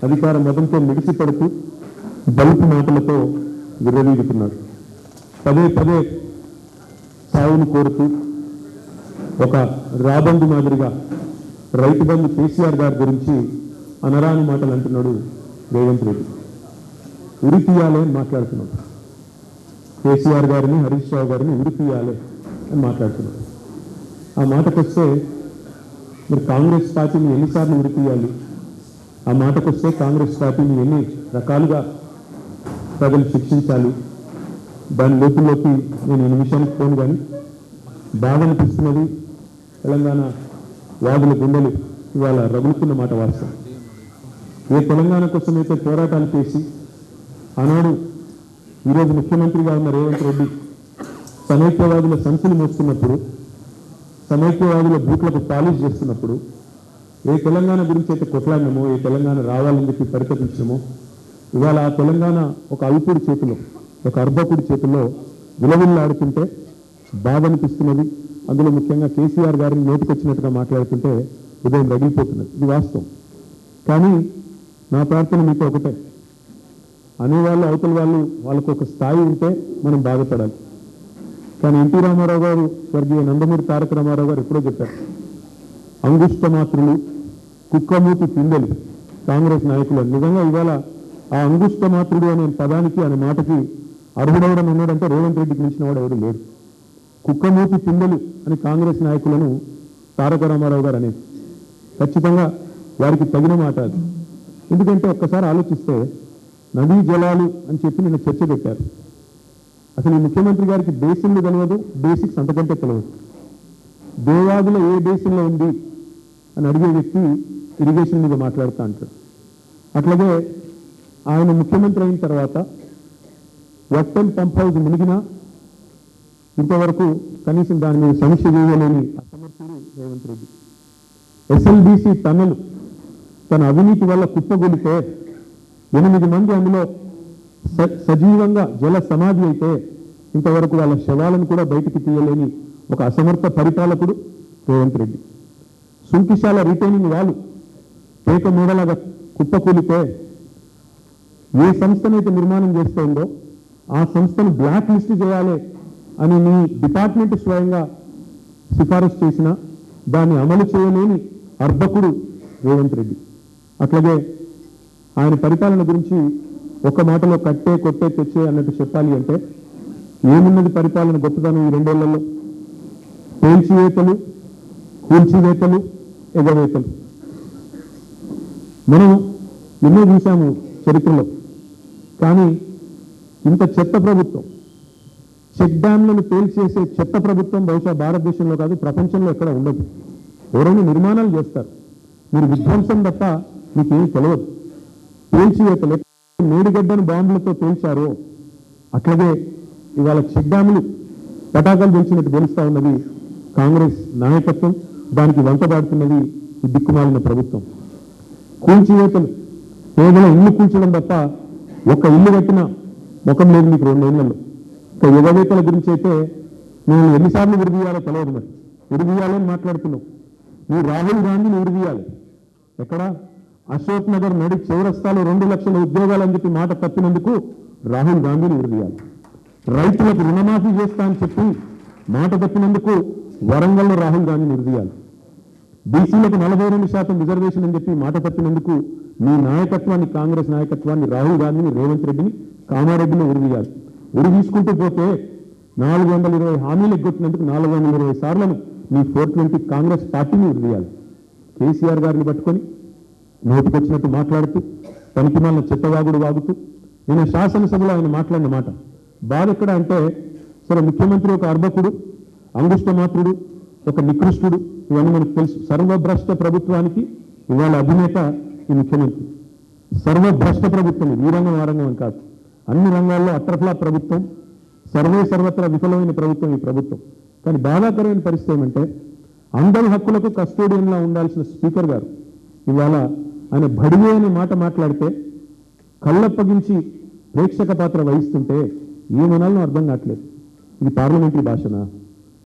అధికార మతంతో మిడిసిపడుతూ బలుపు మాటలతో విర్రవీగుతున్నారు. పదే పదే సాగును కోరుతూ ఒక రాబందు మాదిరిగా రైతు బంధు కేసీఆర్ గారి గురించి అనరాని మాటలు అంటున్నాడు రేవంత్ రెడ్డి. ఉరి తీయాలి అని మాట్లాడుతున్నాడు. కేసీఆర్ గారిని, హరీష్ రావు గారిని ఉరి తీయాలి అని మాట్లాడుతున్నాడు. ఆ మాటకొస్తే మరి కాంగ్రెస్ పార్టీని ఎన్నిసార్లు ఉరి తీయాలి? ఆ మాటకొస్తే కాంగ్రెస్ పార్టీని ఎన్ని రకాలుగా ప్రజలు శిక్షించాలి? దాని లోతుల్లోకి నేను ఈ నిమిషానికి పోను. కానీ బాధ అనిపిస్తున్నది. తెలంగాణ వాదుల గుండెలు ఇవాళ రగులుతున్న మాట వాస్తవం. ఏ తెలంగాణ కోసం అయితే పోరాటాలు చేసి ఆనాడు ఈరోజు ముఖ్యమంత్రిగా ఉన్న రేవంత్ రెడ్డి సమైక్యవాదుల సంఖ్యలు మోస్తున్నప్పుడు, సమైక్యవాదుల బూట్లకు పాలిష్ చేస్తున్నప్పుడు, ఏ తెలంగాణ గురించి అయితే కొట్లాడినామో, ఏ తెలంగాణ రావాలని చెప్పి పరితపించినామో, ఇవాళ ఆ తెలంగాణ ఒక అల్పుడి చేతిలో, ఒక అర్భకుడి చేతిలో విలవిల్లాడుతుంటే బాధ అనిపిస్తున్నది. అందులో ముఖ్యంగా కేసీఆర్ గారిని నోటికొచ్చినట్టుగా మాట్లాడుతుంటే ఉదయం రగిలిపోతున్నది. ఇది వాస్తవం. కానీ నా ప్రార్థన మీతో ఒకటే, అనేవాళ్ళు అవతల వాళ్ళు వాళ్ళకు ఒక స్థాయి ఉంటే మనం బాధపడాలి. కానీ ఎన్టీ రామారావు గారు, స్వర్గీయ నందమూరి తారక రామారావు గారు ఎప్పుడో చెప్పారు, అంగుష్ట మాత్రులు, కుక్కమూతి పిందెలు కాంగ్రెస్ నాయకులు. నిజంగా ఇవాళ ఆ అంగుష్ట మాత్రుడు అనే పదానికి, అనే మాటకి అర్హుడెవడని ఉన్నాడంటే రేవంత్ రెడ్డికి మించిన వాడు ఎవరు లేడు. కుక్కమూతి పిందెలు అని కాంగ్రెస్ నాయకులను తారక రామారావు గారు అనేది ఖచ్చితంగా వారికి తగిన మాట అది. ఎందుకంటే ఒక్కసారి ఆలోచిస్తే నదీ జలాలు అని చెప్పి నిన్న చర్చ పెట్టారు. అసలు ఈ ముఖ్యమంత్రి గారికి బేసిన్లు తెలియదు, బేసిక్స్ అంతకంటే తెలియదు. దేవాదుల ఏ బేసిన్లో ఉంది అని అడిగే వ్యక్తి ఇరిగేషన్ మీద మాట్లాడుతూ అంటాడు. అట్లాగే ఆయన ముఖ్యమంత్రి అయిన తర్వాత వట్టెల్ పంప్ హౌస్ మునిగినా ఇంతవరకు కనీసం దాని మీద సమీక్ష చేయలేని అసమర్థుడు రేవంత్ రెడ్డి. ఎస్ఎల్బీసీ టన్నెల్ తన అవినీతి వల్ల కుప్పగొలితే 8 మంది అందులో సజీవంగా జల సమాధి అయితే ఇంతవరకు వాళ్ళ శవాలను కూడా బయటికి తీయలేని ఒక అసమర్థ పరిపాలకుడు రేవంత్ రెడ్డి. సుంకిశాల రిటైనింగ్ వాళ్ళు పేక మూడలాగా కుప్పకూలితే ఏ సంస్థనైతే నిర్మాణం చేస్తుందో ఆ సంస్థను బ్లాక్ లిస్ట్ చేయాలి అని మీ డిపార్ట్మెంట్ స్వయంగా సిఫారసు చేసిన దాన్ని అమలు చేయలేని అర్భకుడు రేవంత్ రెడ్డి. అట్లాగే ఆయన పరిపాలన గురించి ఒక మాటలో కట్టే కొట్టే తెచ్చే అన్నట్టు చెప్పాలి అంటే ఏమున్నది పరిపాలన గొప్పదనం ఈ 2 ఏళ్లలో? పేల్చివేతలు, కూల్చివేతలు, ఎగవేతలు. మనం ఎన్నో చూసాము చరిత్రలో. కానీ ఇంత చెత్త ప్రభుత్వం, చెక్ డ్యాంలను పేల్చేసే చెత్త ప్రభుత్వం బహుశా భారతదేశంలో కాదు, ప్రపంచంలో ఎక్కడ ఉండదు. ఎవరైనా నిర్మాణాలు చేస్తారు, మీరు విధ్వంసం తప్ప మీకేం తెలియదు. పేల్చివేతలు, మేడిగడ్డను బాంబులతో పేల్చారో అట్లాగే ఇవాళ చెక్ డ్యాములు పటాకాలు పెంచినట్టు తెలుస్తా ఉన్నది కాంగ్రెస్ నాయకత్వం. దానికి వంతబాడుతున్నది ఈ దిక్కుమాలిన ప్రభుత్వం. కూల్చివేతలు, కేవలం ఇల్లు కూల్చడం తప్ప ఒక్క ఇల్లు కట్టిన ముఖం లేదు మీకు 2 ఏళ్లలో. ఇక ఎగవేతల గురించి అయితే నేను ఎన్నిసార్లు విడిదీయాలో తెలియదు. మరి విడిదీయాలని మాట్లాడుతున్నావు. నువ్వు రాహుల్ గాంధీని విడిదీయాలి. ఎక్కడ? అశోక్ నగర్ నడి చౌరస్తాలో 2 లక్షల ఉద్యోగాలు అని చెప్పి మాట తప్పినందుకు రాహుల్ గాంధీని విడిదీయాలి. రైతులకు రుణమాఫీ చేస్తా అని చెప్పి మాట తప్పినందుకు వరంగల్లో రాహుల్ గాంధీని విడిదీయాలి. బీసీలకు 42% రిజర్వేషన్ అని చెప్పి మాట తప్పినందుకు మీ నాయకత్వాన్ని, కాంగ్రెస్ నాయకత్వాన్ని, రాహుల్ గాంధీని, రేవంత్ రెడ్డిని, కామారెడ్డిని విడిదీయాలి. ఉరి తీసుకుంటూ పోతే 420 హామీలు ఎగ్గొట్టినందుకు 420 సార్లను మీ 420 కాంగ్రెస్ పార్టీని విడిదీయాలి. కేసీఆర్ గారిని పట్టుకొని నోటికొచ్చినట్టు మాట్లాడుతూ పనికిమాలిన చెత్తవాగుడు వాగుతూ నేను శాసనసభలో ఆయన మాట్లాడిన మాట బాధ ఎక్కడ అంటే, సరే ముఖ్యమంత్రి ఒక అర్భకుడు, అంగుష్ట మాత్రుడు, ఒక నికృష్టుడు, ఇవన్నీ మనకు తెలుసు. సర్వభ్రష్ట ప్రభుత్వానికి ఇవాళ అధినేత ఈ ముఖ్యమంత్రి. సర్వభ్రష్ట ప్రభుత్వం ఈ రంగం ఆ రంగం అని కాదు, అన్ని రంగాల్లో అట్రఫ్లా ప్రభుత్వం, సర్వత్రా విఫలమైన ప్రభుత్వం ఈ ప్రభుత్వం. కానీ బాధాకరమైన పరిస్థితి ఏమంటే, అందరి హక్కులకు కస్టోడియన్లా ఉండాల్సిన స్పీకర్ గారు ఇవాళ ఆయన బడివే అనే మాట మాట్లాడితే కళ్ళప్పగించి ప్రేక్షక పాత్ర వహిస్తుంటే ఏమనాలో అర్థం కావట్లేదు. ఇది పార్లమెంటరీ భాషనా?